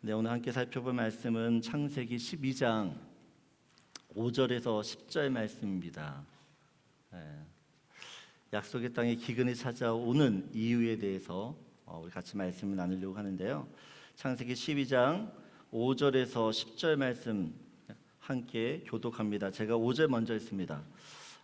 네, 오늘 함께 살펴볼 말씀은 창세기 12장 5절에서 10절 말씀입니다. 약속의 땅에 기근이 찾아오는 이유에 대해서 우리 같이 말씀을 나누려고 하는데요. 창세기 12장 5절에서 10절 말씀 함께 교독합니다. 제가 5절 먼저 읽습니다.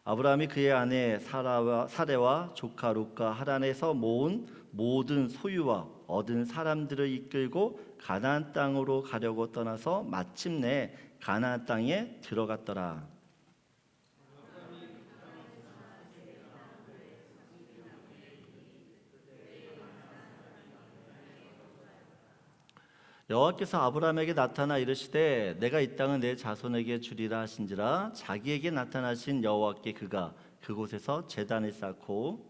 아브라함이 그의 아내 사레와 조카 롯과 하란에서 모은 모든 소유와 얻은 사람들을 이끌고 가나안 땅으로 가려고 떠나서 마침내 가나안 땅에 들어갔더라. 여호와께서 아브라함에게 나타나 이르시되 내가 이 땅을 내 자손에게 주리라 하신지라. 자기에게 나타나신 여호와께 그가 그곳에서 제단을 쌓고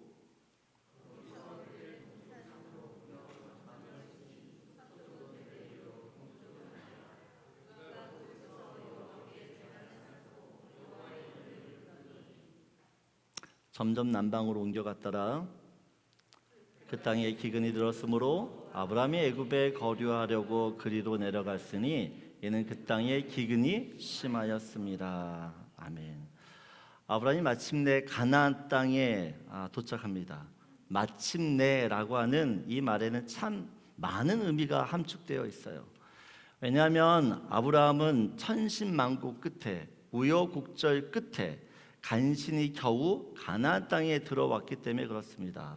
점점 남방으로 옮겨갔더라. 그 땅에 기근이 들었으므로 아브라함이 애굽에 거류하려고 그리로 내려갔으니 이는 그 땅에 기근이 심하였습니다. 아멘. 아브라함이 마침내 가나안 땅에 도착합니다. 마침내라고 하는 이 말에는 참 많은 의미가 함축되어 있어요. 왜냐하면 아브라함은 천신만고 끝에 우여곡절 끝에 간신히 겨우 가나안 땅에 들어왔기 때문에 그렇습니다.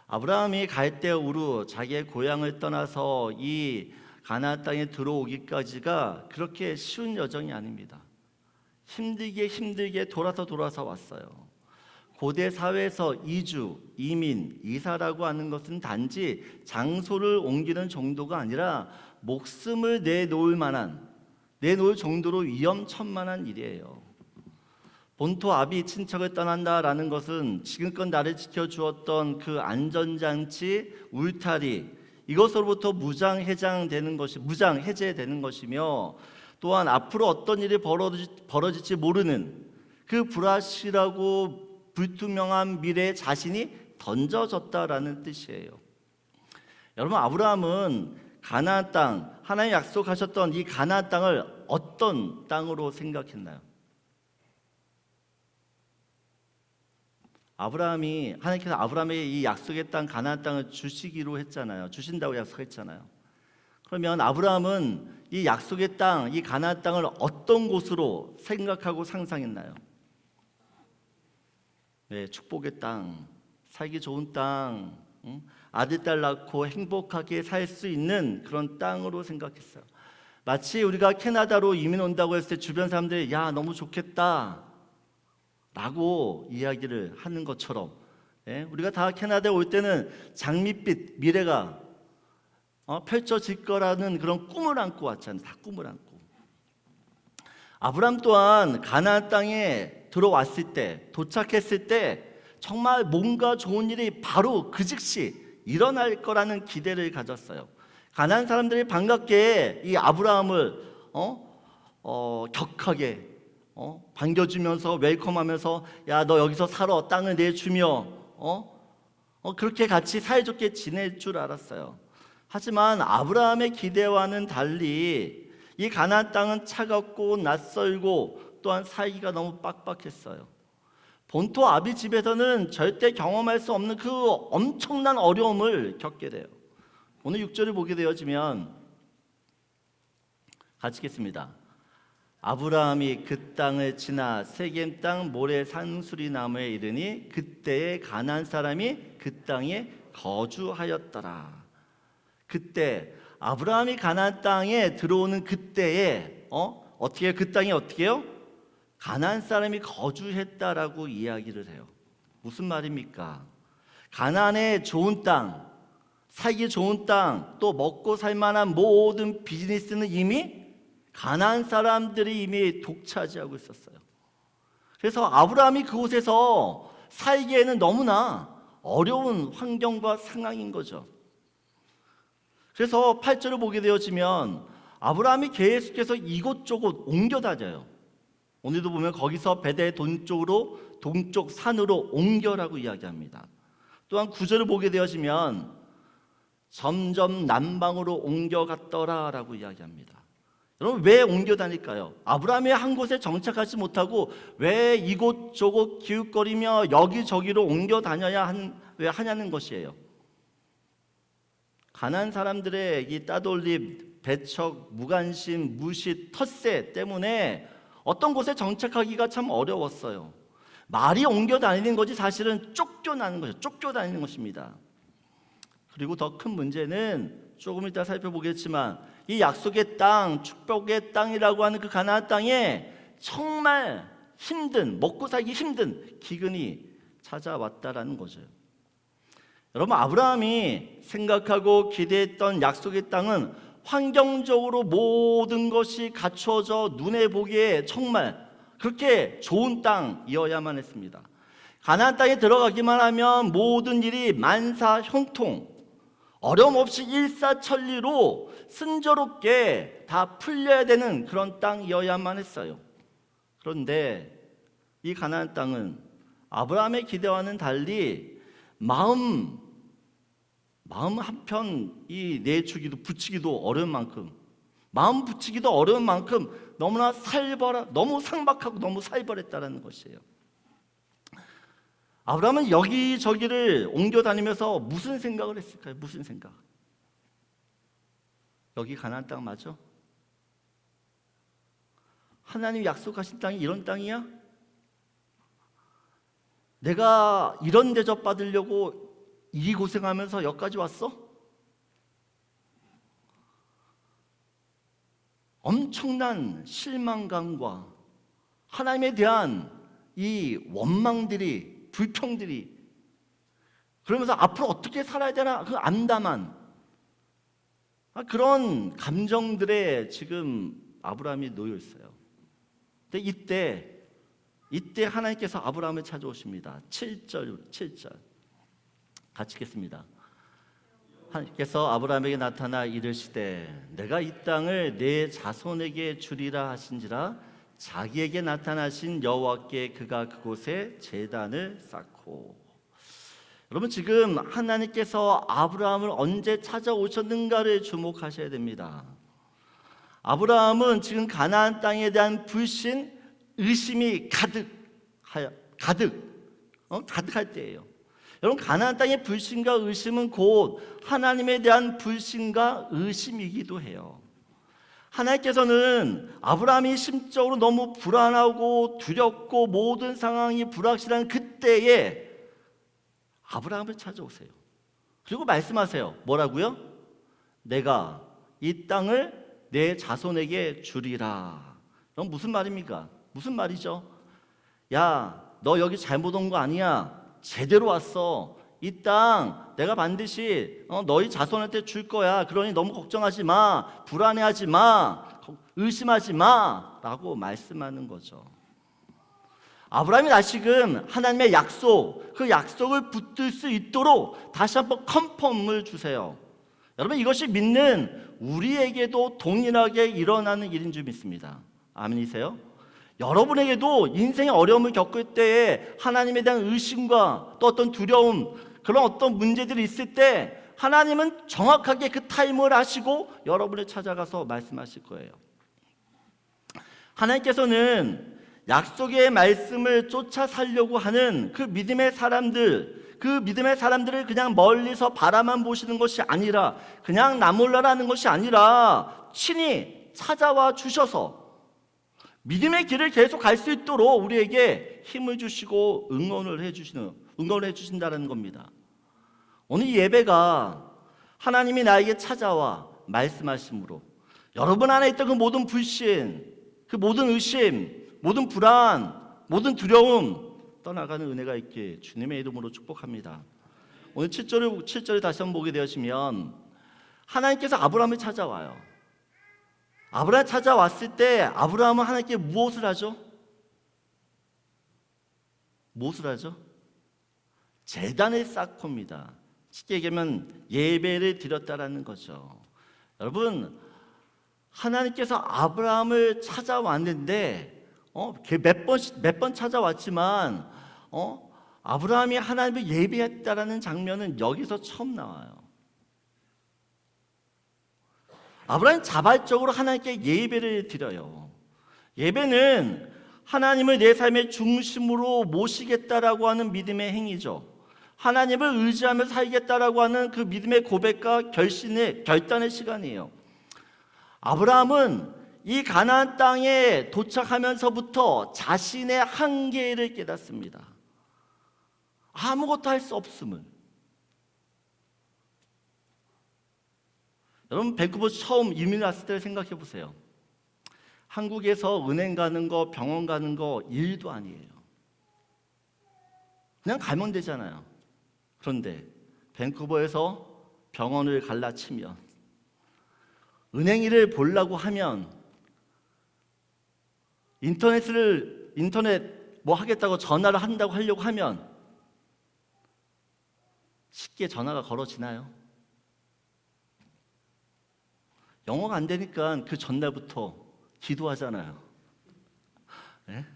아브라함이 갈대우루 자기의 고향을 떠나서 이 가나안 땅에 들어오기까지가 그렇게 쉬운 여정이 아닙니다. 힘들게 돌아서 왔어요. 고대 사회에서 이주, 이민, 이사라고 하는 것은 단지 장소를 옮기는 정도가 아니라 목숨을 내놓을 정도로 위험천만한 일이에요. 본토 아비 친척을 떠난다라는 것은 지금껏 나를 지켜주었던 그 안전장치, 울타리 이것으로부터 무장 해제되는 것이며 또한 앞으로 어떤 일이 벌어질지 모르는 그 불확실하고 불투명한 미래에 자신이 던져졌다라는 뜻이에요. 여러분, 아브라함은 가나안 땅, 하나님 약속하셨던 이 가나안 땅을 어떤 땅으로 생각했나요? 하나님께서 아브라함에게 이 약속의 땅 가나안 땅을 주시기로 했잖아요. 주신다고 약속했잖아요. 그러면 아브라함은 이 약속의 땅, 이 가나안 땅을 어떤 곳으로 생각하고 상상했나요? 네, 축복의 땅, 살기 좋은 땅, 아들 딸 낳고 행복하게 살 수 있는 그런 땅으로 생각했어요. 마치 우리가 캐나다로 이민 온다고 했을 때 주변 사람들이 야 너무 좋겠다 라고 이야기를 하는 것처럼 우리가 다 캐나다에 올 때는 장밋빛 미래가 펼쳐질 거라는 그런 꿈을 안고 왔잖아요. 다 꿈을 안고. 아브라함 또한 가나안 땅에 들어왔을 때, 도착했을 때 정말 뭔가 좋은 일이 바로 그 즉시 일어날 거라는 기대를 가졌어요. 가나안 사람들이 반갑게 이 아브라함을 격하게 반겨주면서 웰컴하면서 야 너 여기서 살아 땅을 내주며 그렇게 같이 사이좋게 지낼 줄 알았어요. 하지만 아브라함의 기대와는 달리 이 가나안 땅은 차갑고 낯설고 또한 살기가 너무 빡빡했어요. 본토 아비 집에서는 절대 경험할 수 없는 그 엄청난 어려움을 겪게 돼요. 오늘 6절을 보게 되어지면 같이 읽겠습니다. 아브라함이 그 땅을 지나 세겜 땅 모래 산수리 나무에 이르니 그때에 가나안 사람이 그 땅에 거주하였더라. 그때 아브라함이 가나안 땅에 들어오는 그때에 어떻게 그 땅이 어떻게요? 가나안 사람이 거주했다라고 이야기를 해요. 무슨 말입니까? 가나안의 좋은 땅, 살기 좋은 땅, 또 먹고 살 만한 모든 비즈니스는 이미 가나안 사람들이 이미 독차지하고 있었어요. 그래서 아브라함이 그곳에서 살기에는 너무나 어려운 환경과 상황인 거죠. 그래서 8절을 보게 되어지면 아브라함이 계속해서 이곳저곳 옮겨 다녀요. 오늘도 보면 거기서 베델 동쪽 산으로 옮겨라고 이야기합니다. 또한 9절을 보게 되어지면 점점 남방으로 옮겨갔더라라고 이야기합니다. 여러분, 왜 옮겨다닐까요? 아브라함이 한 곳에 정착하지 못하고 왜 이곳저곳 기웃거리며 여기저기로 왜 하냐는 것이에요. 가난안 사람들의 이 따돌림, 배척, 무관심, 무시, 텃세 때문에 어떤 곳에 정착하기가 참 어려웠어요. 말이 옮겨다니는 것이 사실은 쫓겨나는 거죠. 쫓겨다니는 것입니다. 그리고 더 큰 문제는 조금 이따 살펴보겠지만 이 약속의 땅, 축복의 땅이라고 하는 그 가나안 땅에 정말 힘든, 먹고 살기 힘든 기근이 찾아왔다라는 거죠. 여러분, 아브라함이 생각하고 기대했던 약속의 땅은 환경적으로 모든 것이 갖춰져 눈에 보기에 정말 그렇게 좋은 땅이어야만 했습니다. 가나안 땅에 들어가기만 하면 모든 일이 만사형통, 어려움 없이 일사천리로 순조롭게 다 풀려야 되는 그런 땅이어야만 했어요. 그런데 이 가나안 땅은 아브라함의 기대와는 달리 마음 한편 이 내주기도 붙이기도 어려운 만큼, 마음 붙이기도 어려운 만큼 너무나 너무 상박하고 너무 살벌했다는 것이에요. 아브라함은 여기저기를 옮겨 다니면서 무슨 생각을 했을까요? 무슨 생각? 여기 가나안 땅 맞아? 하나님 약속하신 땅이 이런 땅이야? 내가 이런 대접 받으려고 이 고생하면서 여기까지 왔어? 엄청난 실망감과 하나님에 대한 이 원망들이, 불평들이, 그러면서 앞으로 어떻게 살아야 되나 그 암담한 그런 감정들에 지금 아브라함이 놓여 있어요. 근데 이때 하나님께서 아브라함을 찾아오십니다. 7절 같이 읽겠습니다. 하나님께서 아브라함에게 나타나 이르시되 내가 이 땅을 내 자손에게 주리라 하신지라. 자기에게 나타나신 여호와께 그가 그곳에 제단을 쌓고. 여러분, 지금 하나님께서 아브라함을 언제 찾아오셨는가를 주목하셔야 됩니다. 아브라함은 지금 가나안 땅에 대한 불신, 의심이 가득할 때예요. 여러분, 가나안 땅의 불신과 의심은 곧 하나님에 대한 불신과 의심이기도 해요. 하나님께서는 아브라함이 심적으로 너무 불안하고 두렵고 모든 상황이 불확실한 그때에 아브라함을 찾아오세요. 그리고 말씀하세요. 뭐라고요? 내가 이 땅을 내 자손에게 주리라. 그럼 무슨 말입니까? 무슨 말이죠? 야, 너 여기 잘못 온 거 아니야. 제대로 왔어. 이 땅 내가 반드시 너희 자손한테 줄 거야. 그러니 너무 걱정하지 마. 불안해하지 마. 의심하지 마. 라고 말씀하는 거죠. 아브라함이 다시금 하나님의 약속, 그 약속을 붙들 수 있도록 다시 한번 컨펌을 주세요. 여러분, 이것이 믿는 우리에게도 동일하게 일어나는 일인 줄 믿습니다. 아멘이세요? 여러분에게도 인생의 어려움을 겪을 때에 하나님에 대한 의심과 또 어떤 두려움, 그런 어떤 문제들이 있을 때 하나님은 정확하게 그 타임을 하시고 여러분을 찾아가서 말씀하실 거예요. 하나님께서는 약속의 말씀을 쫓아 살려고 하는 그 믿음의 사람들을 그냥 멀리서 바라만 보시는 것이 아니라, 그냥 나 몰라라는 것이 아니라 친히 찾아와 주셔서 믿음의 길을 계속 갈 수 있도록 우리에게 힘을 주시고 응원을 해주신다는 겁니다. 오늘 이 예배가 하나님이 나에게 찾아와 말씀하심으로 여러분 안에 있던 그 모든 불신, 그 모든 의심, 모든 불안, 모든 두려움 떠나가는 은혜가 있게 주님의 이름으로 축복합니다. 오늘 7절을 다시 한번 보게 되시면 하나님께서 아브라함을 찾아와요. 아브라함 찾아왔을 때 아브라함은 하나님께 무엇을 하죠? 제단을 쌓고입니다. 쉽게 얘기하면 예배를 드렸다라는 거죠. 여러분, 하나님께서 아브라함을 찾아왔는데 몇 번 찾아왔지만 아브라함이 하나님을 예배했다라는 장면은 여기서 처음 나와요. 아브라함이 자발적으로 하나님께 예배를 드려요. 예배는 하나님을 내 삶의 중심으로 모시겠다라고 하는 믿음의 행위죠. 하나님을 의지하며 살겠다라고 하는 그 믿음의 고백과 결단의 시간이에요. 아브라함은 이 가나안 땅에 도착하면서부터 자신의 한계를 깨닫습니다. 아무것도 할 수 없음을. 여러분, 밴쿠버 처음 이민 왔을 때 생각해 보세요. 한국에서 은행 가는 거, 병원 가는 거 일도 아니에요. 그냥 가면 되잖아요. 그런데 밴쿠버에서 병원을 갈라치면, 은행 일을 보려고 하면, 인터넷 뭐 하겠다고 전화를 한다고 하려고 하면 쉽게 전화가 걸어지나요? 영어가 안 되니까 그 전날부터 기도하잖아요. 네?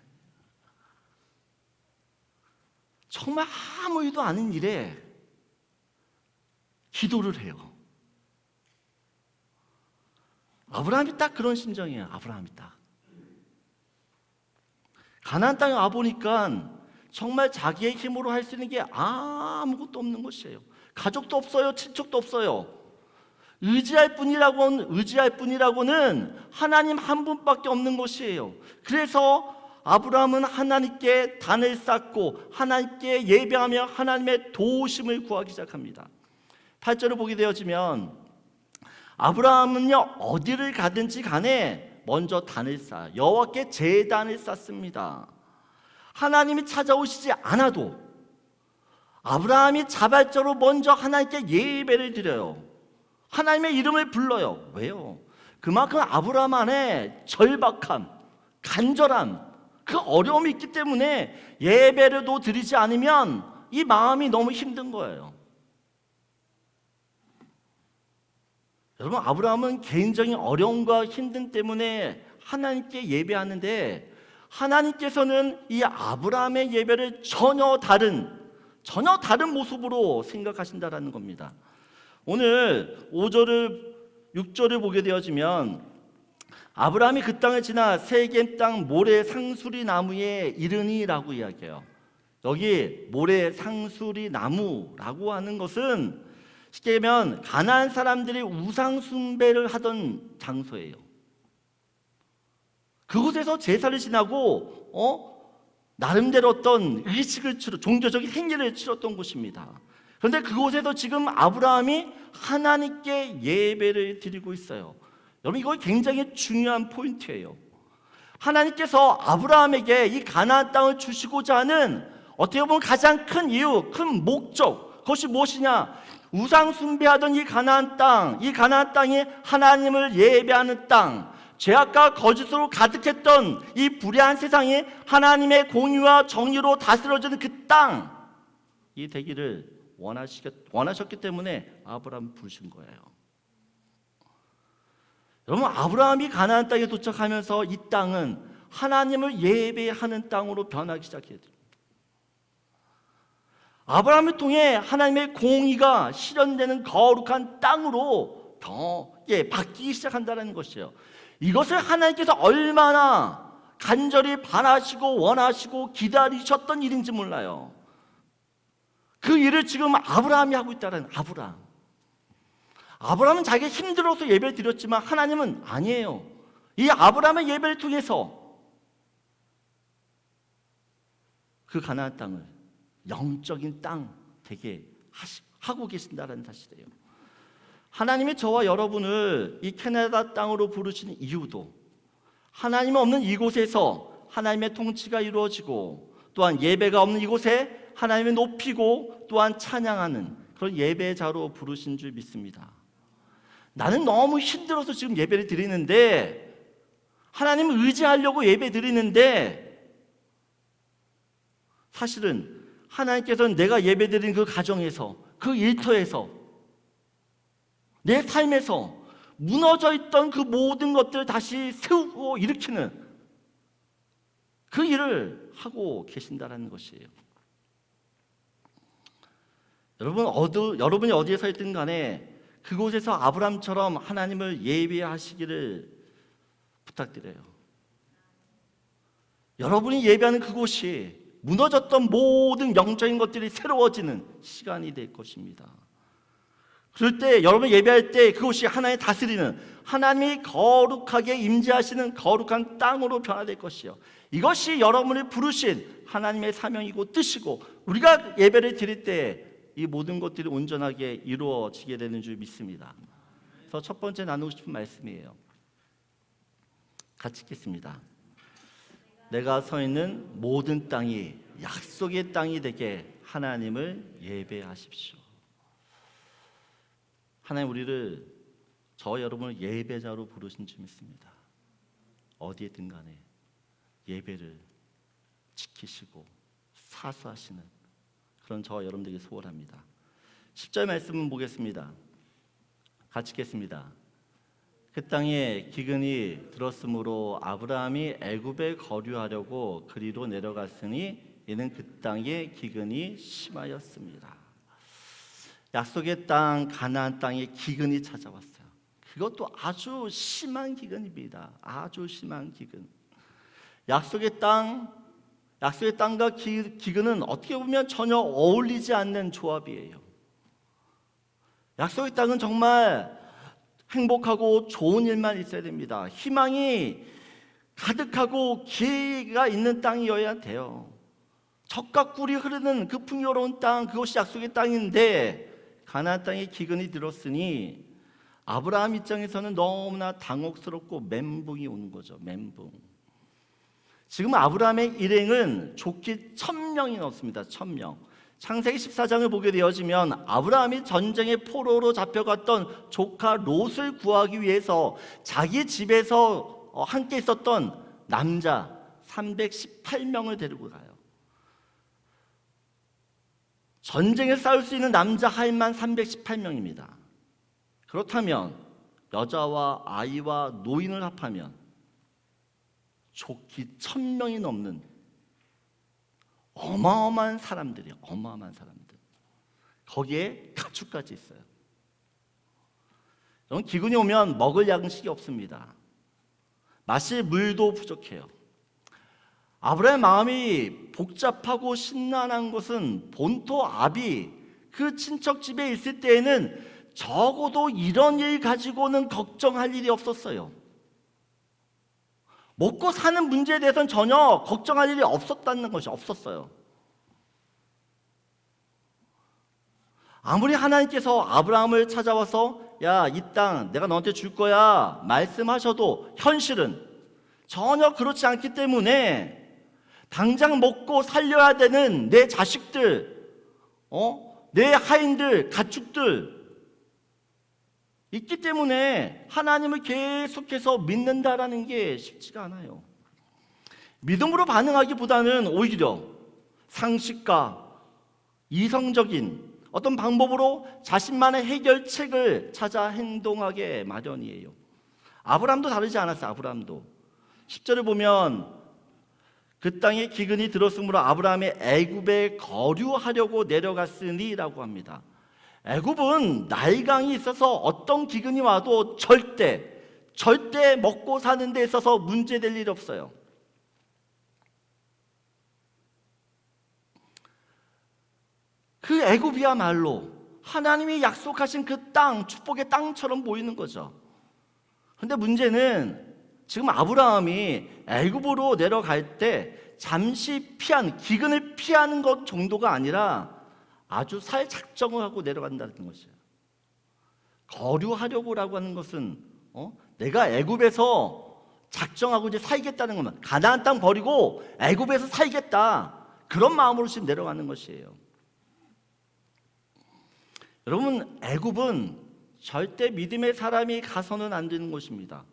정말 아무 일도 아닌 일에 기도를 해요. 아브라함이 딱 그런 심정이에요. 아브라함이 딱. 가나안 땅에 와보니까 정말 자기의 힘으로 할 수 있는 게 아무것도 없는 것이에요. 가족도 없어요. 친척도 없어요. 의지할 뿐이라고는 하나님 한 분밖에 없는 것이에요. 그래서 아브라함은 하나님께 단을 쌓고 하나님께 예배하며 하나님의 도우심을 구하기 시작합니다. 8절을 보게 되어지면 아브라함은요, 어디를 가든지 간에 먼저 단을 쌓아요. 여호와께 제단을 쌓습니다. 하나님이 찾아오시지 않아도 아브라함이 자발적으로 먼저 하나님께 예배를 드려요. 하나님의 이름을 불러요. 왜요? 그만큼 아브라함 안에 절박함, 간절함, 그 어려움이 있기 때문에 예배를도 드리지 않으면 이 마음이 너무 힘든 거예요. 여러분, 아브라함은 개인적인 어려움과 힘듦 때문에 하나님께 예배하는데 하나님께서는 이 아브라함의 예배를 전혀 다른 모습으로 생각하신다라는 겁니다. 오늘 5절을 6절을 보게 되어지면 아브라함이 그 땅을 지나 세겜 땅 모래 상수리 나무에 이르니라고 이야기해요. 여기 모래 상수리 나무라고 하는 것은 쉽게 얘기하면 가나안 사람들이 우상 숭배를 하던 장소예요. 그곳에서 제사를 지나고 나름대로 어떤 의식을 종교적인 행위를 치렀던 곳입니다. 그런데 그곳에서 지금 아브라함이 하나님께 예배를 드리고 있어요. 여러분, 이거 굉장히 중요한 포인트예요. 하나님께서 아브라함에게 이 가나안 땅을 주시고자 하는 어떻게 보면 가장 큰 이유, 큰 목적, 그것이 무엇이냐? 우상 숭배하던 이 가나안 땅이 하나님을 예배하는 땅, 죄악과 거짓으로 가득했던 이 불의한 세상이 하나님의 공의와 정의로 다스려지는 그 땅이 되기를 원하셨기 때문에 아브라함을 부르신 거예요. 여러분, 아브라함이 가나안 땅에 도착하면서 이 땅은 하나님을 예배하는 땅으로 변하기 시작했죠. 아브라함을 통해 하나님의 공의가 실현되는 거룩한 땅으로 바뀌기 시작한다는 것이에요. 이것을 하나님께서 얼마나 간절히 바라시고 원하시고 기다리셨던 일인지 몰라요. 그 일을 지금 아브라함이 하고 있다는 아브라함은 자기가 힘들어서 예배를 드렸지만 하나님은 아니에요. 이 아브라함의 예배를 통해서 그 가나안 땅을 영적인 땅 되게 하고 계신다는 사실이에요. 하나님이 저와 여러분을 이 캐나다 땅으로 부르신 이유도 하나님이 없는 이곳에서 하나님의 통치가 이루어지고 또한 예배가 없는 이곳에 하나님을 높이고 또한 찬양하는 그런 예배자로 부르신 줄 믿습니다. 나는 너무 힘들어서 지금 예배를 드리는데, 하나님을 의지하려고 예배 드리는데, 사실은 하나님께서는 내가 예배 드린 그 가정에서, 그 일터에서, 내 삶에서 무너져 있던 그 모든 것들을 다시 세우고 일으키는 그 일을 하고 계신다는 것이에요. 여러분이 어디에 서 있든 간에 그곳에서 아브라함처럼 하나님을 예배하시기를 부탁드려요. 여러분이 예배하는 그곳이 무너졌던 모든 영적인 것들이 새로워지는 시간이 될 것입니다. 그럴 때 여러분 예배할 때 그곳이 하나님 다스리는, 하나님이 거룩하게 임재하시는 거룩한 땅으로 변화될 것이요, 이것이 여러분을 부르신 하나님의 사명이고 뜻이고, 우리가 예배를 드릴 때 이 모든 것들이 온전하게 이루어지게 되는 줄 믿습니다. 그래서 첫 번째 나누고 싶은 말씀이에요. 같이 읽겠습니다. 내가 서 있는 모든 땅이 약속의 땅이 되게 하나님을 예배하십시오. 하나님 우리를, 저 여러분을 예배자로 부르신 줄 믿습니다. 어디에든 간에 예배를 지키시고 사수하시는 그런 저 여러분들에게 소원합니다. 10절 말씀 보겠습니다. 같이 읽겠습니다. 그 땅에 기근이 들었으므로 아브라함이 애굽에 거류하려고 그리로 내려갔으니 이는 그 땅에 기근이 심하였습니다. 약속의 땅 가나안 땅에 기근이 찾아왔어요. 그것도 아주 심한 기근입니다. 아주 심한 기근. 약속의 땅과 기근은 어떻게 보면 전혀 어울리지 않는 조합이에요. 약속의 땅은 정말 행복하고 좋은 일만 있어야 됩니다. 희망이 가득하고 기회가 있는 땅이어야 돼요. 젖과 꿀이 흐르는 그 풍요로운 땅, 그것이 약속의 땅인데 가나안 땅에 기근이 들었으니 아브라함 입장에서는 너무나 당혹스럽고 멘붕이 오는 거죠. 멘붕. 지금 아브라함의 일행은 좋기 1000명이 넘습니다. 1000명. 창세기 14장을 보게 되어지면 아브라함이 전쟁의 포로로 잡혀갔던 조카 롯을 구하기 위해서 자기 집에서 함께 있었던 남자 318명을 데리고 가요. 전쟁에 싸울 수 있는 남자 하인만 318명입니다. 그렇다면 여자와 아이와 노인을 합하면 좋기 1000명이 넘는 어마어마한 사람들이에요. 어마어마한 사람들. 거기에 가축까지 있어요. 여러분, 기근이 오면 먹을 양식이 없습니다. 마실 물도 부족해요. 아브라함의 마음이 복잡하고 심란한 것은 본토 아비 그 친척 집에 있을 때에는 적어도 이런 일 가지고는 걱정할 일이 없었어요. 먹고 사는 문제에 대해서는 전혀 걱정할 일이 없었다는 것이 없었어요. 아무리 하나님께서 아브라함을 찾아와서 야, 이 땅 내가 너한테 줄 거야 말씀하셔도 현실은 전혀 그렇지 않기 때문에 당장 먹고 살려야 되는 내 자식들, 내 하인들, 가축들 있기 때문에 하나님을 계속해서 믿는다라는 게 쉽지가 않아요. 믿음으로 반응하기보다는 오히려 상식과 이성적인 어떤 방법으로 자신만의 해결책을 찾아 행동하게 마련이에요. 아브라함도 다르지 않았어요. 아브라함도 10절을 보면 그 땅에 기근이 들었으므로 아브라함이 애굽에 거류하려고 내려갔으니 라고 합니다. 애굽은 나일강이 있어서 어떤 기근이 와도 절대 먹고 사는 데 있어서 문제될 일이 없어요. 그 애굽이야말로 하나님이 약속하신 그 땅, 축복의 땅처럼 보이는 거죠. 그런데 문제는 지금 아브라함이 애굽으로 내려갈 때 잠시 기근을 피하는 것 정도가 아니라 아주 살 작정을 하고 내려간다는 것이에요. 거류하려고라고 하는 것은 내가 애굽에서 작정하고 이제 살겠다는 것만, 가나안 땅 버리고 애굽에서 살겠다, 그런 마음으로 지금 내려가는 것이에요. 여러분, 애굽은 절대 믿음의 사람이 가서는 안 되는 곳입니다.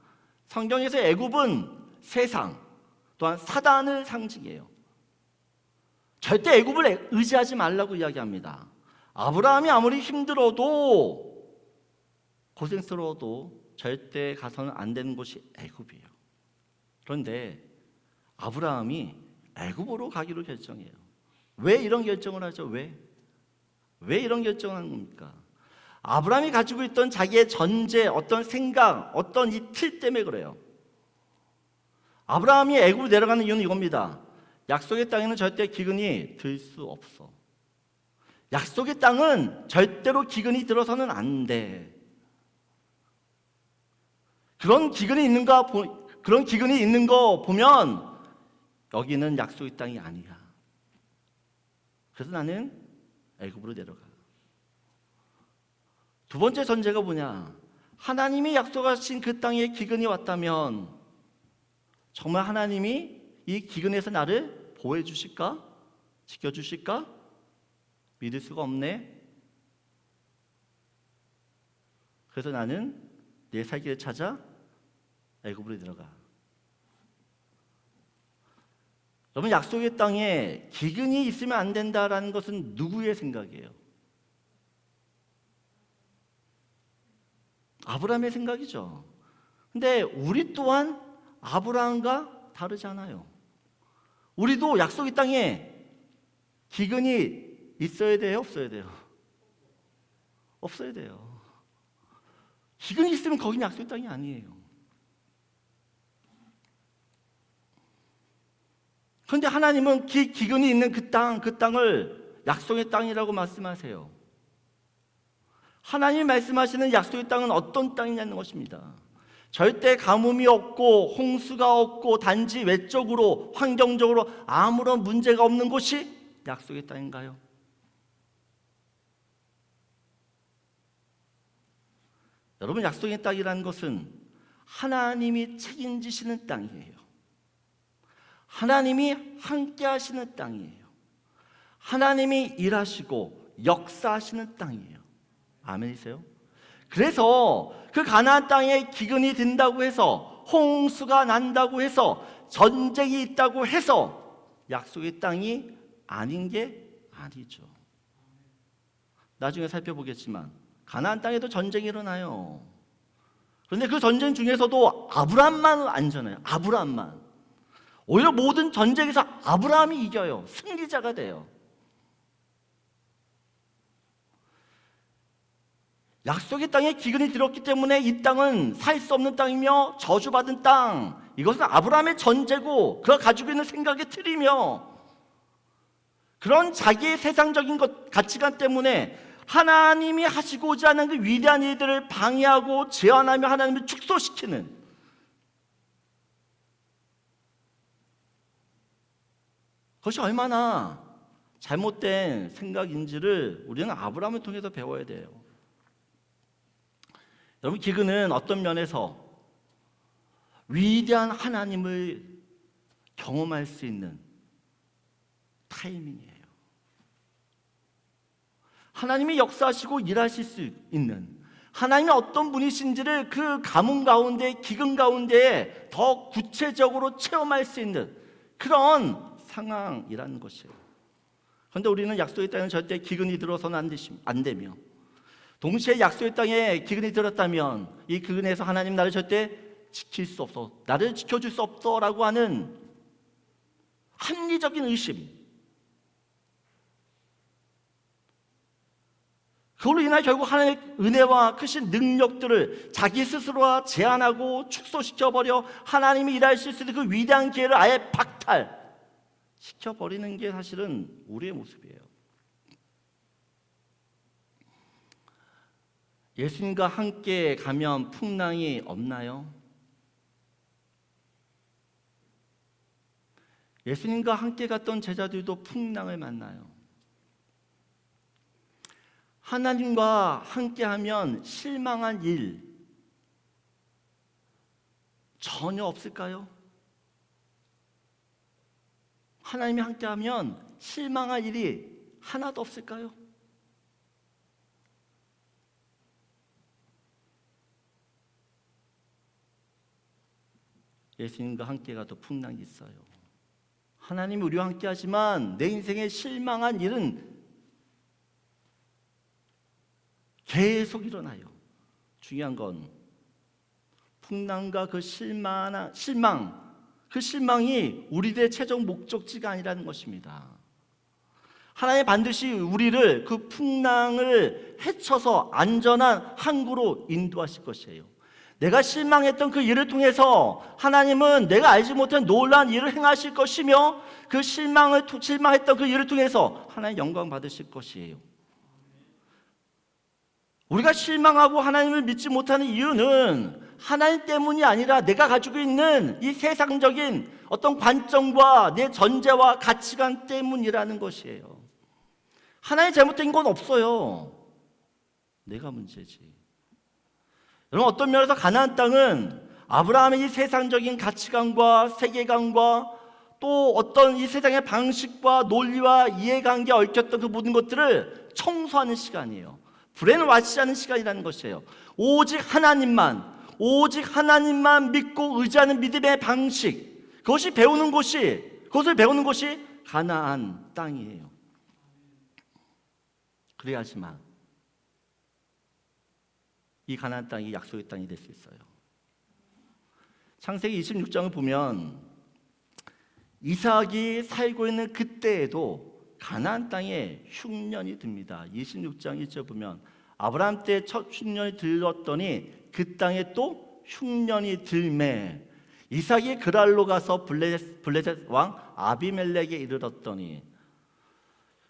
성경에서 애굽은 세상 또한 사단을 상징해요. 절대 애굽을 의지하지 말라고 이야기합니다. 아브라함이 아무리 힘들어도 고생스러워도 절대 가서는 안 되는 곳이 애굽이에요. 그런데 아브라함이 애굽으로 가기로 결정해요. 왜 이런 결정을 하죠? 왜 이런 결정을 하는 겁니까? 아브라함이 가지고 있던 자기의 전제, 어떤 생각, 어떤 이 틀 때문에 그래요. 아브라함이 애굽으로 내려가는 이유는 이겁니다. 약속의 땅에는 절대 기근이 들 수 없어. 약속의 땅은 절대로 기근이 들어서는 안 돼. 그런 기근이 있는 거 보면 여기는 약속의 땅이 아니야. 그래서 나는 애굽으로 내려가. 두 번째 전제가 뭐냐? 하나님이 약속하신 그 땅에 기근이 왔다면 정말 하나님이 이 기근에서 나를 보호해 주실까? 지켜 주실까? 믿을 수가 없네. 그래서 나는 내 살 길을 찾아 애굽으로 들어가. 여러분, 약속의 땅에 기근이 있으면 안 된다라는 것은 누구의 생각이에요? 아브라함의 생각이죠. 근데 우리 또한 아브라함과 다르잖아요. 우리도 약속의 땅에 기근이 있어야 돼요? 없어야 돼요? 없어야 돼요. 기근이 있으면 거긴 약속의 땅이 아니에요. 그런데 하나님은 기근이 있는 그 땅을 약속의 땅이라고 말씀하세요. 하나님이 말씀하시는 약속의 땅은 어떤 땅이냐는 것입니다. 절대 가뭄이 없고 홍수가 없고 단지 외적으로 환경적으로 아무런 문제가 없는 곳이 약속의 땅인가요? 여러분, 약속의 땅이라는 것은 하나님이 책임지시는 땅이에요. 하나님이 함께 하시는 땅이에요. 하나님이 일하시고 역사하시는 땅이에요. 아멘이세요? 그래서 그 가나안 땅에 기근이 든다고 해서, 홍수가 난다고 해서, 전쟁이 있다고 해서 약속의 땅이 아닌 게 아니죠. 나중에 살펴보겠지만 가나안 땅에도 전쟁이 일어나요. 그런데 그 전쟁 중에서도 아브라함만 안전해요. 아브라함만. 오히려 모든 전쟁에서 아브라함이 이겨요. 승리자가 돼요. 약속의 땅에 기근이 들었기 때문에 이 땅은 살 수 없는 땅이며 저주받은 땅, 이것은 아브라함의 전제고 그가 가지고 있는 생각의 틀이며 그런 자기의 세상적인 가치관 때문에 하나님이 하시고자 하는 그 위대한 일들을 방해하고 제한하며 하나님을 축소시키는, 그것이 얼마나 잘못된 생각인지를 우리는 아브라함을 통해서 배워야 돼요. 여러분, 기근은 어떤 면에서 위대한 하나님을 경험할 수 있는 타이밍이에요. 하나님이 역사하시고 일하실 수 있는, 하나님이 어떤 분이신지를 그 가뭄 가운데, 기근 가운데 더 구체적으로 체험할 수 있는 그런 상황이라는 것이에요. 그런데 우리는 약속의 땅에 절대 기근이 들어서는 안 되며, 동시에 약속의 땅에 기근이 들었다면 이 기근에서 하나님 나를 절대 지킬 수 없어, 나를 지켜줄 수 없어 라고 하는 합리적인 의심, 그걸로 인하여 결국 하나님의 은혜와 크신 능력들을 자기 스스로와 제한하고 축소시켜버려 하나님이 일하실 수 있는 그 위대한 기회를 아예 박탈시켜버리는 게 사실은 우리의 모습이에요. 예수님과 함께 가면 풍랑이 없나요? 예수님과 함께 갔던 제자들도 풍랑을 만나요. 하나님과 함께하면 실망한 일 전혀 없을까요? 하나님이 함께하면 실망할 일이 하나도 없을까요? 예수님과 함께 가도 풍랑이 있어요. 하나님이 우리와 함께 하지만 내 인생에 실망한 일은 계속 일어나요. 중요한 건 풍랑과 그 실망, 그 실망이 우리들의 최종 목적지가 아니라는 것입니다. 하나님 반드시 우리를 그 풍랑을 헤쳐서 안전한 항구로 인도하실 것이에요. 내가 실망했던 그 일을 통해서 하나님은 내가 알지 못한 놀라운 일을 행하실 것이며 그 실망했던 그 일을 통해서 하나님 영광 받으실 것이에요. 우리가 실망하고 하나님을 믿지 못하는 이유는 하나님 때문이 아니라 내가 가지고 있는 이 세상적인 어떤 관점과 내 전제와 가치관 때문이라는 것이에요. 하나님 잘못된 건 없어요. 내가 문제지. 여러분, 어떤 면에서 가나안 땅은 아브라함의 이 세상적인 가치관과 세계관과 또 어떤 이 세상의 방식과 논리와 이해관계에 얽혔던 그 모든 것들을 청소하는 시간이에요. 브레인와시하는 시간이라는 것이에요. 오직 하나님만 믿고 의지하는 믿음의 방식, 그것을 배우는 곳이 가나안 땅이에요. 그래야지만 이 가나안 땅이 약속의 땅이 될 수 있어요. 창세기 26장을 보면 이삭이 살고 있는 그때에도 가나안 땅에 흉년이 듭니다. 26장 1절 보면 아브라함 때 첫 흉년이 들었더니 그 땅에 또 흉년이 들매 이삭이 그랄로 가서 블레셋 왕 아비멜렉에 이르렀더니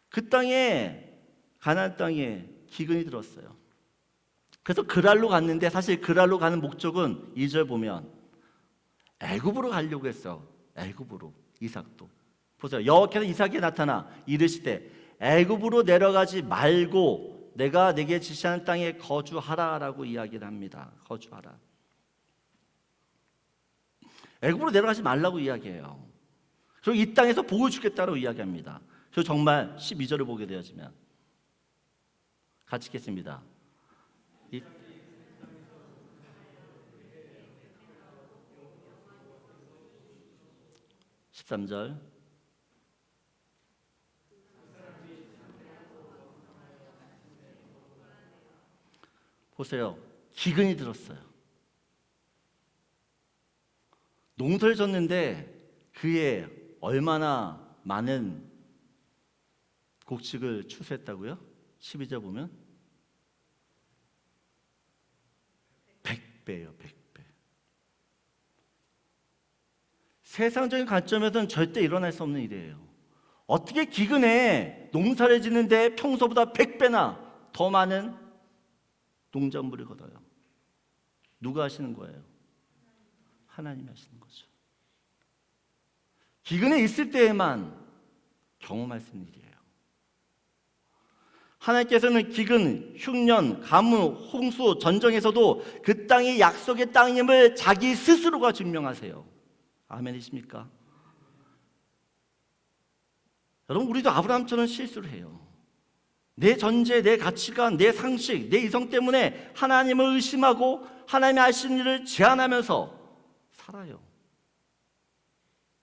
그 땅에 가나안 땅에 기근이 들었어요. 그래서 그랄로 갔는데 사실 그랄로 가는 목적은 2절 보면 애굽으로 가려고 했어요. 애굽으로 이삭도 보세요. 여호와께서 이삭에게 나타나 이르시되 애굽으로 내려가지 말고 내가 네게 지시하는 땅에 거주하라라고 이야기를 합니다. 거주하라. 애굽으로 내려가지 말라고 이야기해요. 그리고 이 땅에서 복을 주겠다고 이야기합니다. 그래서 정말 12절을 보게 되어지면 같이 읽겠습니다. 13절 보세요. 기근이 들었어요. 농사를 졌는데 그에 얼마나 많은 곡식을 추수했다고요? 12절 보면 100배예요. 100배. 세상적인 관점에서는 절대 일어날 수 없는 일이에요. 어떻게 기근에 농사를 짓는데 평소보다 100배나 더 많은 농작물을 거둬요? 누가 하시는 거예요? 하나님이 하시는 거죠. 기근에 있을 때에만 경험할 수 있는 일이에요. 하나님께서는 기근, 흉년, 가뭄, 홍수, 전쟁에서도 그 땅이 약속의 땅임을 자기 스스로가 증명하세요. 아멘이십니까? 여러분, 우리도 아브라함처럼 실수를 해요. 내 전제, 내 가치관, 내 상식, 내 이성 때문에 하나님을 의심하고 하나님이 하신 일을 제한하면서 살아요.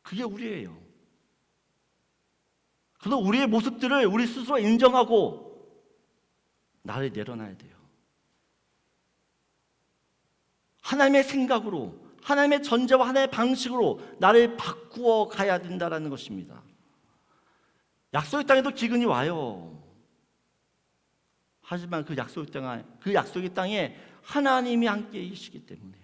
그게 우리예요. 그래서 우리의 모습들을 우리 스스로 인정하고 나를 내려놔야 돼요. 하나님의 생각으로, 하나님의 전제와 하나님의 방식으로 나를 바꾸어 가야 된다는 것입니다. 약속의 땅에도 기근이 와요. 하지만 그 약속의 땅에 하나님이 함께 계시기 때문에,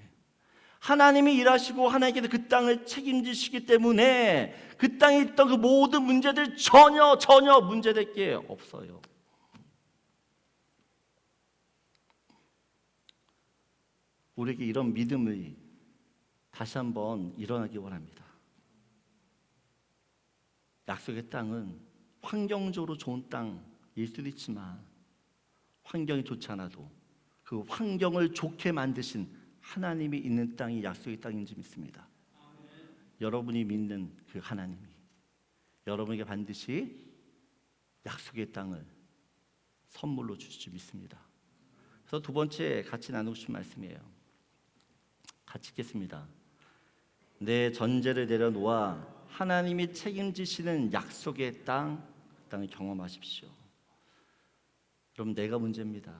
하나님이 일하시고 하나님께서 그 땅을 책임지시기 때문에 그 땅에 있던 그 모든 문제들 전혀 문제될 게 없어요. 우리에게 이런 믿음이 다시 한번 일어나기 원합니다. 약속의 땅은 환경적으로 좋은 땅일 수도 있지만 환경이 좋지 않아도 그 환경을 좋게 만드신 하나님이 있는 땅이 약속의 땅인지 믿습니다. 여러분이 믿는 그 하나님이 여러분에게 반드시 약속의 땅을 선물로 주실 줄 믿습니다. 그래서 두 번째 같이 나누고 싶은 말씀이에요. 같이 읽겠습니다. 내 전제를 내려놓아 하나님이 책임지시는 약속의 땅, 그 땅을 경험하십시오. 여러분, 내가 문제입니다.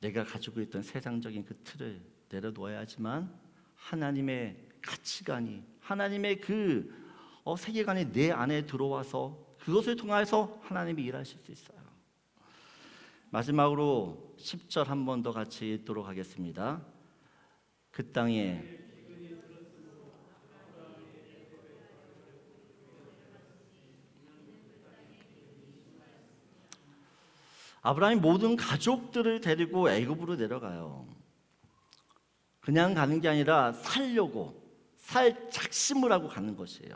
내가 가지고 있던 세상적인 그 틀을 내려놓아야 하지만 하나님의 가치관이, 하나님의 그 세계관이 내 안에 들어와서 그것을 통해서 하나님이 일하실 수 있어요. 마지막으로 10절 한 번 더 같이 읽도록 하겠습니다. 그 땅에 아브라함이 모든 가족들을 데리고 애굽으로 내려가요. 그냥 가는 게 아니라 살려고, 살 작심을 하고 가는 것이에요.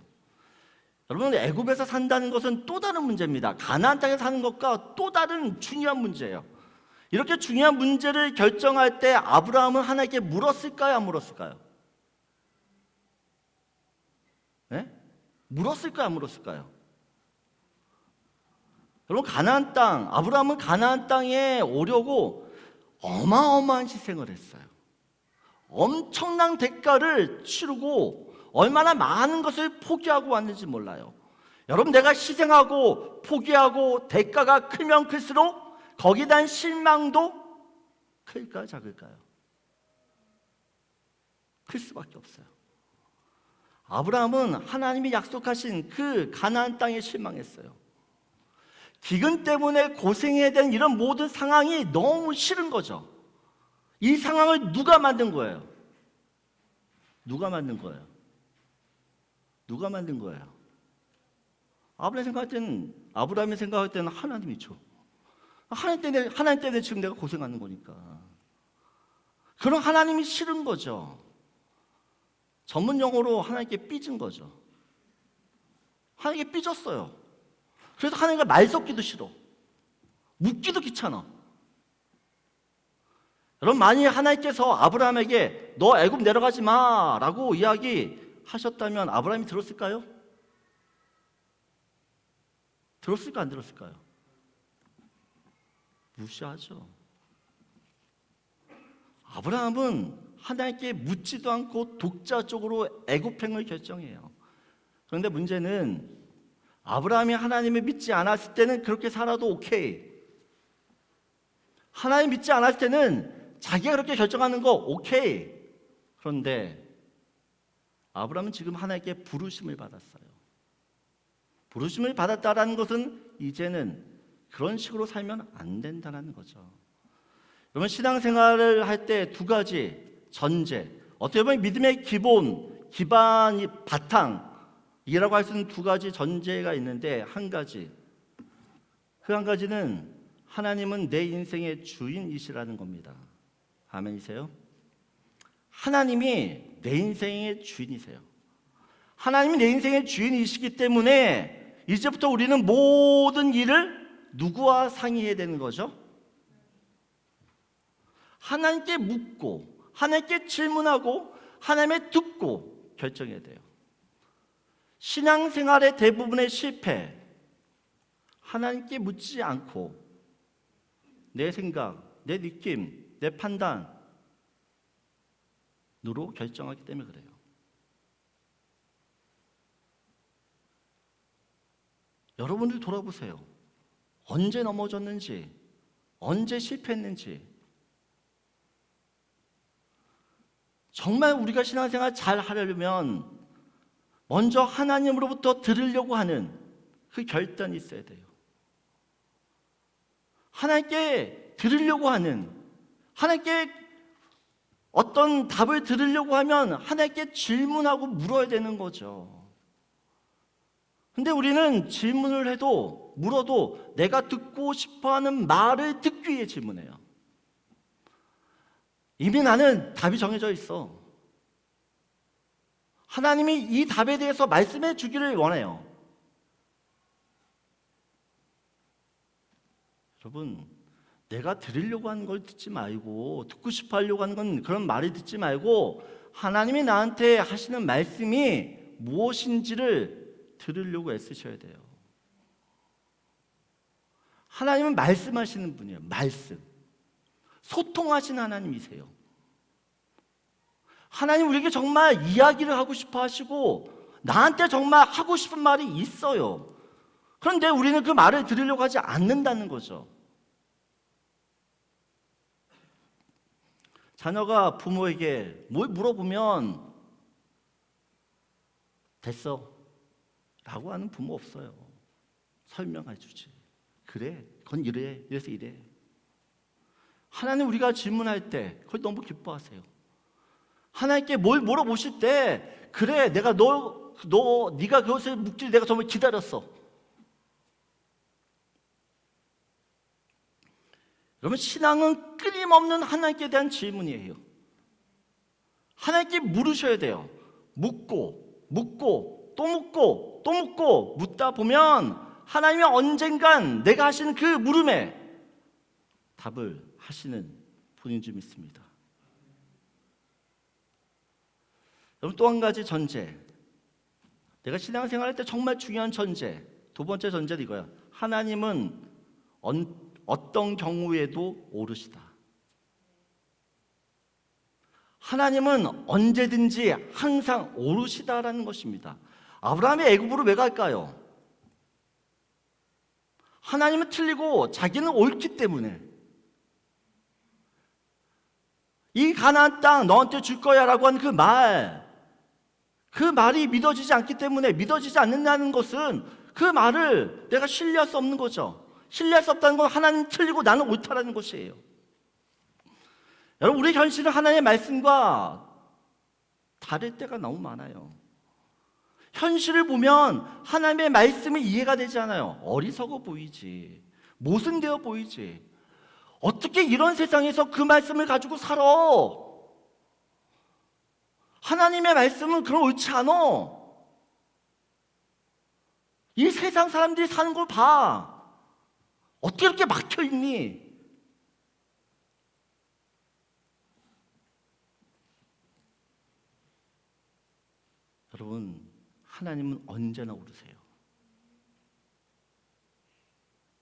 여러분, 애굽에서 산다는 것은 또 다른 문제입니다. 가나안 땅에 사는 것과 또 다른 중요한 문제예요. 이렇게 중요한 문제를 결정할 때 아브라함은 하나님께 물었을까요? 안 물었을까요? 네? 물었을까요? 안 물었을까요? 여러분, 가나안 땅, 아브라함은 가나안 땅에 오려고 어마어마한 희생을 했어요. 엄청난 대가를 치르고 얼마나 많은 것을 포기하고 왔는지 몰라요. 여러분, 내가 희생하고 포기하고 대가가 크면 클수록 거기에 대한 실망도 클까요? 작을까요? 클 수밖에 없어요. 아브라함은 하나님이 약속하신 그 가나안 땅에 실망했어요. 기근 때문에 고생해야 되는 이런 모든 상황이 너무 싫은 거죠. 이 상황을 누가 만든 거예요? 누가 만든 거예요? 누가 만든 거예요? 아브라함이 생각할 때는 하나님이죠. 하나님 때문에 지금 내가 고생하는 거니까. 그럼 하나님이 싫은 거죠. 전문 용어로 하나님께 삐진 거죠. 하나님께 삐졌어요. 그래서 하나님과 말 섞기도 싫어. 묻기도 귀찮아. 여러분, 만약에 하나님께서 아브라함에게 너 애굽 내려가지 마 라고 이야기하셨다면 아브라함이 들었을까요? 들었을까 안 들었을까요? 무시하죠. 아브라함은 하나님께 묻지도 않고 독자적으로 애굽행을 결정해요. 그런데 문제는 아브라함이 하나님을 믿지 않았을 때는 그렇게 살아도 오케이. 하나님 믿지 않았을 때는 자기가 그렇게 결정하는 거 오케이. 그런데 아브라함은 지금 하나님께 부르심을 받았어요. 부르심을 받았다라는 것은 이제는 그런 식으로 살면 안 된다는 거죠. 여러분, 신앙생활을 할 때 두 가지 전제, 어떻게 보면 믿음의 기반이 바탕이라고 할 수 있는 두 가지 전제가 있는데, 한 가지, 그 한 가지는 하나님은 내 인생의 주인이시라는 겁니다. 아멘이세요? 하나님이 내 인생의 주인이세요. 하나님이 내 인생의 주인이시기 때문에 이제부터 우리는 모든 일을 누구와 상의해야 되는 거죠? 하나님께 묻고, 하나님께 질문하고, 하나님의 듣고 결정해야 돼요. 신앙생활의 대부분의 실패, 하나님께 묻지 않고 내 생각, 내 느낌, 내 판단으로 결정하기 때문에 그래요. 여러분들 돌아보세요. 언제 넘어졌는지, 언제 실패했는지. 정말 우리가 신앙생활 잘 하려면 먼저 하나님으로부터 들으려고 하는 그 결단이 있어야 돼요. 하나님께 들으려고 하는, 하나님께 어떤 답을 들으려고 하면 하나님께 질문하고 물어야 되는 거죠. 근데 우리는 질문을 해도 물어도 내가 듣고 싶어하는 말을 듣기 위해 질문해요. 이미 나는 답이 정해져 있어. 하나님이 이 답에 대해서 말씀해 주기를 원해요. 여러분, 내가 들으려고 하는 걸 듣지 말고, 듣고 싶어 하려고 하는 건 그런 말을 듣지 말고, 하나님이 나한테 하시는 말씀이 무엇인지를 들으려고 애쓰셔야 돼요. 하나님은 말씀하시는 분이에요. 말씀. 소통하시는 하나님이세요. 하나님 우리에게 정말 이야기를 하고 싶어 하시고 나한테 정말 하고 싶은 말이 있어요. 그런데 우리는 그 말을 들으려고 하지 않는다는 거죠. 자녀가 부모에게 뭘 물어보면 됐어 라고 하는 부모 없어요. 설명해 주지. 그래, 그건 이래, 이래서 이래. 하나님 우리가 질문할 때 그걸 너무 기뻐하세요. 하나님께 뭘 물어보실 때 그래, 내가 네가 그것을 묻길 내가 정말 기다렸어. 여러분, 신앙은 끊임없는 하나님께 대한 질문이에요. 하나님께 물으셔야 돼요. 묻고 또 묻고 또 묻고 묻다 보면 하나님이 언젠간 내가 하시는 그 물음에 답을 하시는 분인 줄 믿습니다. 여러분, 또 한 가지 전제, 내가 신앙생활할 때 정말 중요한 전제, 두 번째 전제는 이거야. 하나님은 어떤 경우에도 옳으시다. 하나님은 언제든지 항상 옳으시다라는 것입니다. 아브라함이 애굽으로 왜 갈까요? 하나님은 틀리고 자기는 옳기 때문에. 이 가나안 땅 너한테 줄 거야 라고 한 그 말이 믿어지지 않기 때문에, 믿어지지 않는다는 것은 그 말을 내가 신뢰할 수 없는 거죠. 신뢰할 수 없다는 건 하나님 틀리고 나는 옳다라는 것이에요. 여러분, 우리 현실은 하나님의 말씀과 다를 때가 너무 많아요. 현실을 보면 하나님의 말씀이 이해가 되지 않아요. 어리석어 보이지, 모순되어 보이지. 어떻게 이런 세상에서 그 말씀을 가지고 살아? 하나님의 말씀은 그런 옳지 않아. 이 세상 사람들이 사는 걸 봐. 어떻게 이렇게 막혀있니? 여러분, 하나님은 언제나 옳으세요.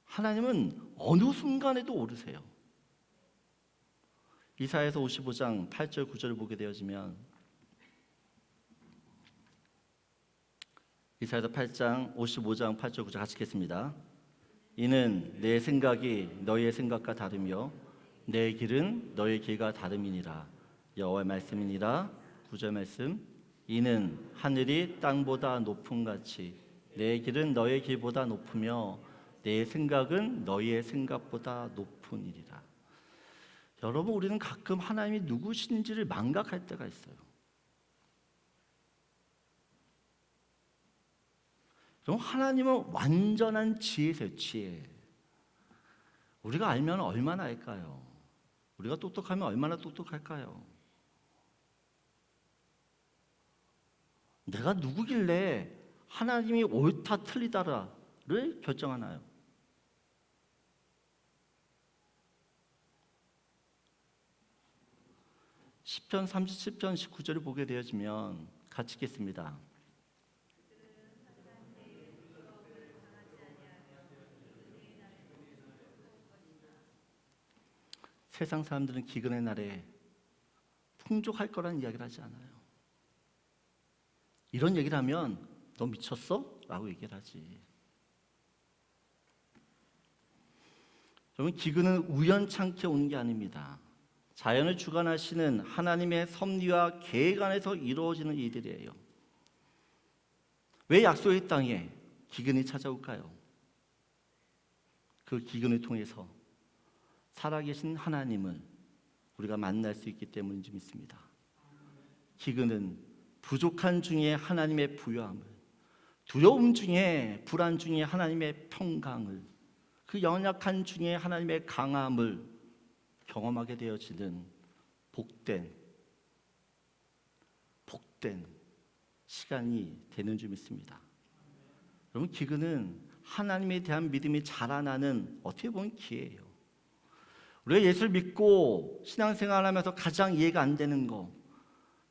하나님은 어느 순간에도 옳으세요. 이사야서 55장 8절 9절을 보게 되어지면, 이사야서 8장 55장 8절 9절 같이 읽겠습니다. 이는 내 생각이 너희의 생각과 다르며 내 길은 너희의 길과 다름이니라. 여호와의 말씀이니라. 9절 말씀. 이는 하늘이 땅보다 높음 같이 내 길은 너희의 길보다 높으며 내 생각은 너희의 생각보다 높으니라. 여러분, 우리는 가끔 하나님이 누구신지를 망각할 때가 있어요. 하나님은 완전한 지혜세요. 지혜. 우리가 알면 얼마나 알까요? 우리가 똑똑하면 얼마나 똑똑할까요? 내가 누구길래 하나님이 옳다 틀리다를 결정하나요? 시편 37편 19절을 보게 되어지면 같이 읽겠습니다. 세상 사람들은 기근의 날에 풍족할 거라는 이야기를 하지 않아요. 이런 얘기를 하면 너 미쳤어? 라고 얘기를 하지. 여러분, 기근은 우연찮게 오는 게 아닙니다. 자연을 주관하시는 하나님의 섭리와 계획 안에서 이루어지는 일들이에요. 왜 약속의 땅에 기근이 찾아올까요? 그 기근을 통해서 살아계신 하나님을 우리가 만날 수 있기 때문인지 믿습니다. 기근은 부족한 중에 하나님의 부요함을, 두려움 중에 불안 중에 하나님의 평강을, 그 연약한 중에 하나님의 강함을 경험하게 되어지는 복된 시간이 되는 줄 믿습니다. 여러분, 기근은 하나님에 대한 믿음이 자라나는 어떻게 보면 기회예요. 우리가 예수를 믿고 신앙생활하면서 가장 이해가 안 되는 거,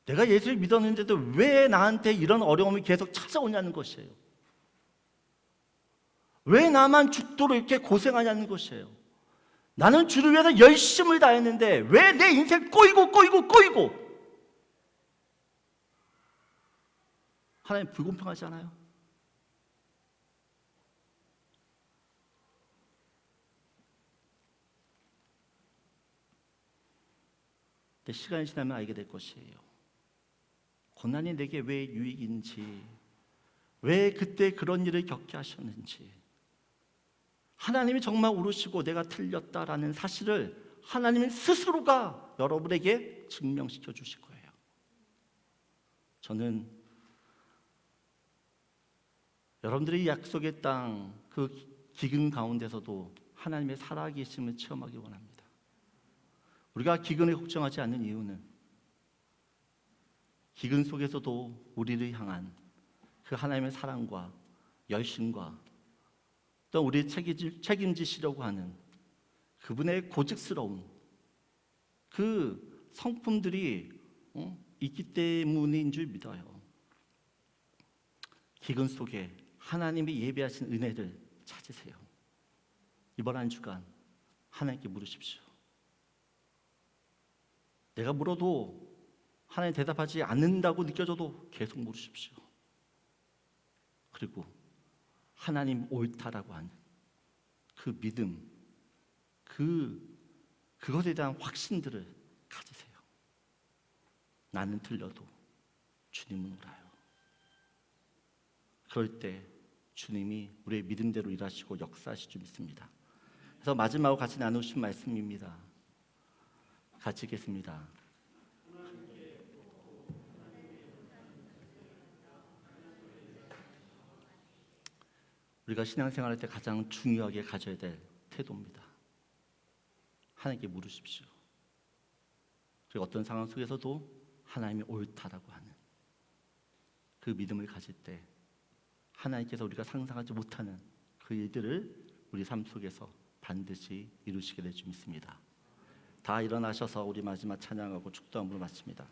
내가 예수를 믿었는데도 왜 나한테 이런 어려움이 계속 찾아오냐는 것이에요. 왜 나만 죽도록 이렇게 고생하냐는 것이에요. 나는 주를 위해서 열심을 다했는데 왜 내 인생 꼬이고 하나님 불공평하지 않아요? 근데 시간이 지나면 알게 될 것이에요. 고난이 내게 왜 유익인지, 왜 그때 그런 일을 겪게 하셨는지, 하나님이 정말 옳으시고 내가 틀렸다라는 사실을 하나님 스스로가 여러분에게 증명시켜 주실 거예요. 저는 여러분들이 약속의 땅 그 기근 가운데서도 하나님의 살아계심을 체험하기 원합니다. 우리가 기근을 걱정하지 않는 이유는 기근 속에서도 우리를 향한 그 하나님의 사랑과 열심과 또 우리 책임지시려고 하는 그분의 고집스러운 그 성품들이 있기 때문인 줄 믿어요. 기근 속에 하나님이 예비하신 은혜를 찾으세요. 이번 한 주간 하나님께 물으십시오. 내가 물어도 하나님 대답하지 않는다고 느껴져도 계속 물으십시오. 그리고 하나님 옳다라고 하는 그 믿음, 그것에 대한 확신들을 가지세요. 나는 틀려도 주님은 옳아요. 그럴 때 주님이 우리의 믿음대로 일하시고 역사하실 줄 믿습니다. 그래서 마지막으로 같이 나누신 말씀입니다. 같이 읽겠습니다. 우리가 신앙생활할 때 가장 중요하게 가져야 될 태도입니다. 하나님께 물으십시오. 그리고 어떤 상황 속에서도 하나님이 옳다라고 하는 그 믿음을 가질 때 하나님께서 우리가 상상하지 못하는 그 일들을 우리 삶 속에서 반드시 이루시게 될 줄 믿습니다. 다 일어나셔서 우리 마지막 찬양하고 축도함으로 마칩니다.